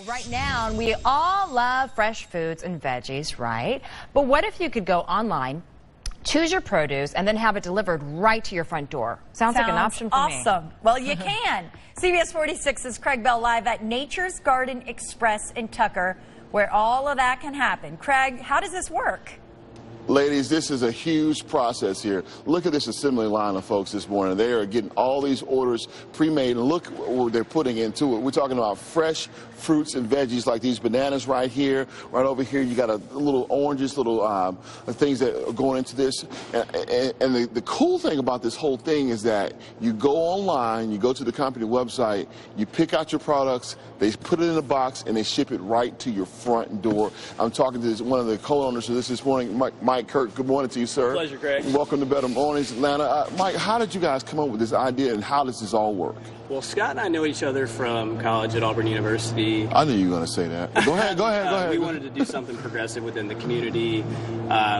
Right now, we all love fresh foods and veggies, right? But what if you could go online, choose your produce, and then have it delivered right to your front door? Sounds like an option for me. Awesome. Well, you can. CBS 46's Craig Bell live at Nature's Garden Express in Tucker, where all of that can happen. Craig, how does this work? Ladies, this is a huge process here. Look at this assembly line of folks this morning. They are getting all these orders pre-made, and look what they're putting into it. We're talking about fresh fruits and veggies like these bananas right here. Right over here, you got a little oranges, little things that are going into this. And the cool thing about this whole thing is that you go online, you go to the company website, you pick out your products, they put it in a box, and they ship it right to your front door. I'm talking to one of the co-owners of this morning, Mike Kirk. Good morning to you, sir. Pleasure, Greg. Welcome to Better Mornings, Atlanta. Mike, how did you guys come up with this idea, and how does this all work? Well, Scott and I know each other from college at Auburn University. I knew you were going to say that. Go ahead. We wanted to do something progressive within the community.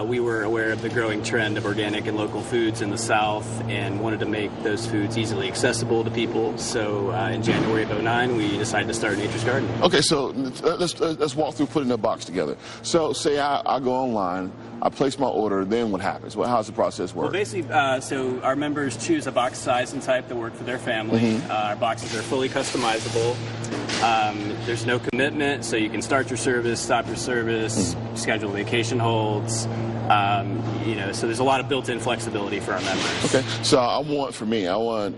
We were aware of the growing trend of organic and local foods in the South and wanted to make those foods easily accessible to people. So in January of '09, we decided to start Nature's Garden. Okay, so let's walk through putting a box together. So say I go online, I place my order, then what happens? How does the process work? Well, basically, so our members choose a box size and type that work for their family. Mm-hmm. Our boxes are fully customizable. There's no commitment, so you can start your service, stop your service, schedule vacation holds. So there's a lot of built-in flexibility for our members. Okay, so I want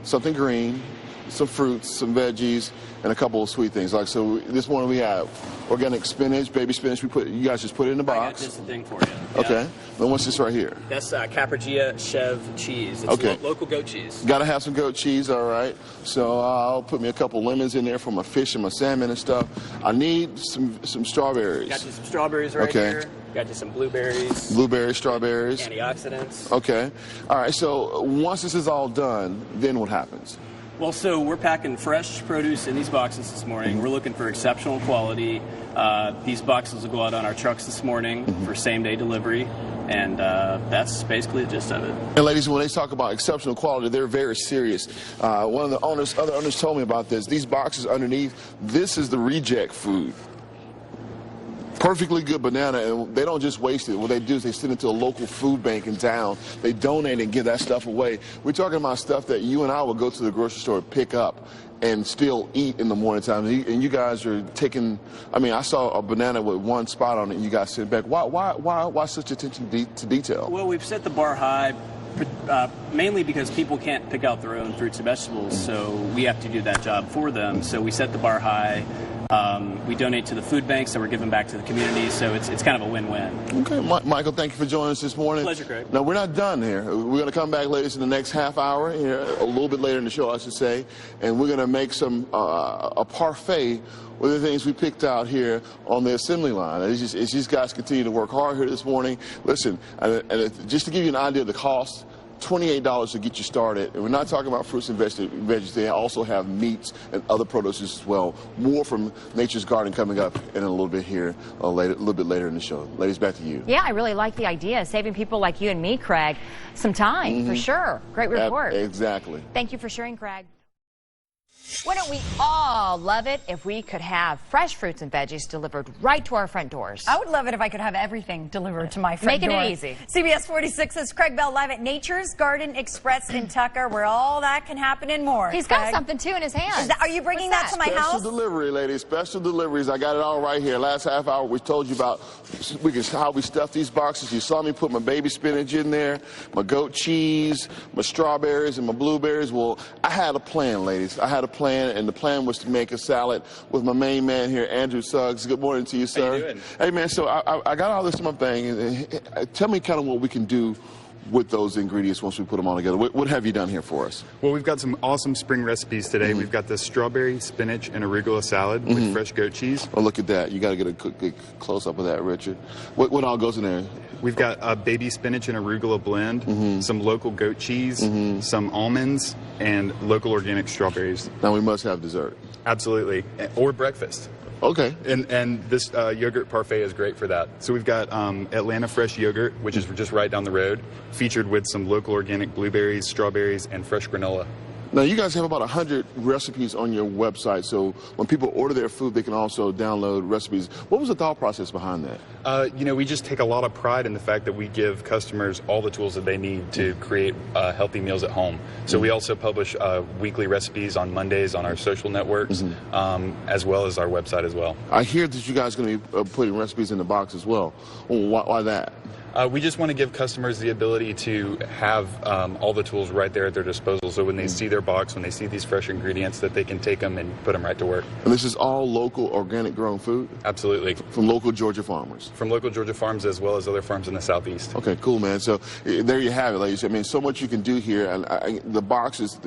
something green, some fruits, some veggies, and a couple of sweet things. Like, so this morning we have organic spinach, baby spinach. You guys just put it in the box. I got just a thing for you. Okay. Then what's this right here? That's Capragia Chev cheese. It's okay. Local goat cheese. Got to have some goat cheese, all right. So I'll put me a couple lemons in there for my fish and my salmon and stuff. I need some strawberries. Got you some strawberries right here. Got you some blueberries. Blueberries, strawberries. Antioxidants. Okay. All right, so once this is all done, then what happens? Well, so we're packing fresh produce in these boxes this morning. We're looking for exceptional quality. These boxes will go out on our trucks this morning for same-day delivery, and that's basically the gist of it. And ladies, when they talk about exceptional quality, they're very serious. One of the other owners told me about this. These boxes underneath, this is the reject food. Perfectly good banana, and they don't just waste it. What they do is they send it to a local food bank in town. They donate and give that stuff away. We're talking about stuff that you and I would go to the grocery store and pick up and still eat in the morning time. And you guys are taking, I saw a banana with one spot on it and you guys sent it back. Why such attention to detail? Well, we've set the bar high mainly because people can't pick out their own fruits and vegetables, so we have to do that job for them. So we set the bar high. We donate to the food banks that we're giving back to the community, so it's kind of a win-win. Okay, Michael, thank you for joining us this morning. Pleasure, Greg. Now, we're not done here. We're going to come back, ladies, in the next half hour, here, a little bit later in the show, I should say, and we're going to make a parfait with the things we picked out here on the assembly line. As these guys continue to work hard here this morning. Listen, just to give you an idea of the cost, $28 to get you started. And we're not talking about fruits and veggies. They also have meats and other produces as well. More from Nature's Garden coming up in a little bit here, a little bit later in the show. Ladies, back to you. Yeah, I really like the idea. Saving people like you and me, Craig, some time, for sure. Great report. Exactly. Thank you for sharing, Craig. Wouldn't we all love it if we could have fresh fruits and veggies delivered right to our front doors? I would love it if I could have everything delivered to my front door. Making it easy. CBS 46's Craig Bell live at Nature's Garden Express in Tucker, where all that can happen and more. He's got something, too, in his hands. Are you bringing that to my house? Special delivery, ladies. Special deliveries. I got it all right here. Last half hour, we told you about how we stuff these boxes. You saw me put my baby spinach in there, my goat cheese, my strawberries, and my blueberries. Well, I had a plan, ladies. I had a plan, and the plan was to make a salad with my main man here, Andrew Suggs. Good morning to you, sir. How you doing? Hey, man, so I got all this in my thing. Tell me kind of what we can do with those ingredients once we put them all together. What have you done here for us? Well, we've got some awesome spring recipes today. We've got the strawberry, spinach, and arugula salad with fresh goat cheese. Oh, look at that. You got to get a good close-up of that, Richard. What all goes in there? We've got a baby spinach and arugula blend, some local goat cheese, some almonds, and local organic strawberries. Now, we must have dessert. Absolutely. Or breakfast. Okay. And this yogurt parfait is great for that. So we've got Atlanta Fresh Yogurt, which is just right down the road, featured with some local organic blueberries, strawberries, and fresh granola. Now, you guys have about 100 recipes on your website, so when people order their food, they can also download recipes. What was the thought process behind that? You know, we just take a lot of pride in the fact that we give customers all the tools that they need to create healthy meals at home. So we also publish weekly recipes on Mondays on our social networks, as well as our website as well. I hear that you guys are going to be putting recipes in the box as well. Why that? We just want to give customers the ability to have all the tools right there at their disposal, so when they see their box, when they see these fresh ingredients, that they can take them and put them right to work. And this is all local, organic grown food? Absolutely. From local Georgia farmers? From local Georgia farms as well as other farms in the Southeast. Okay, cool, man. So there you have it, ladies. I mean, so much you can do here, and the boxes,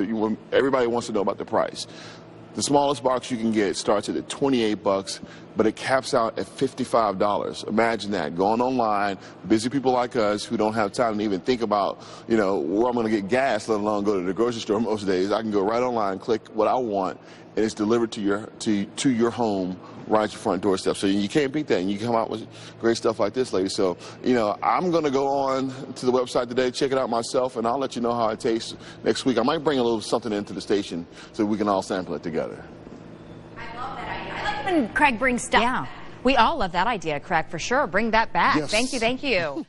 everybody wants to know about the price. The smallest box you can get starts at $28, but it caps out at $55. Imagine that, going online, busy people like us who don't have time to even think about, you know, where I'm going to get gas, let alone go to the grocery store most days. I can go right online, click what I want, and it's delivered to your home right at your front doorstep. So you can't beat that, and you come out with great stuff like this, ladies. So, you know, I'm going to go on to the website today, check it out myself, and I'll let you know how it tastes next week. I might bring a little something into the station so we can all sample it together. I love that idea. I like when Craig brings stuff. Yeah, we all love that idea, Craig, for sure. Bring that back. Yes. Thank you.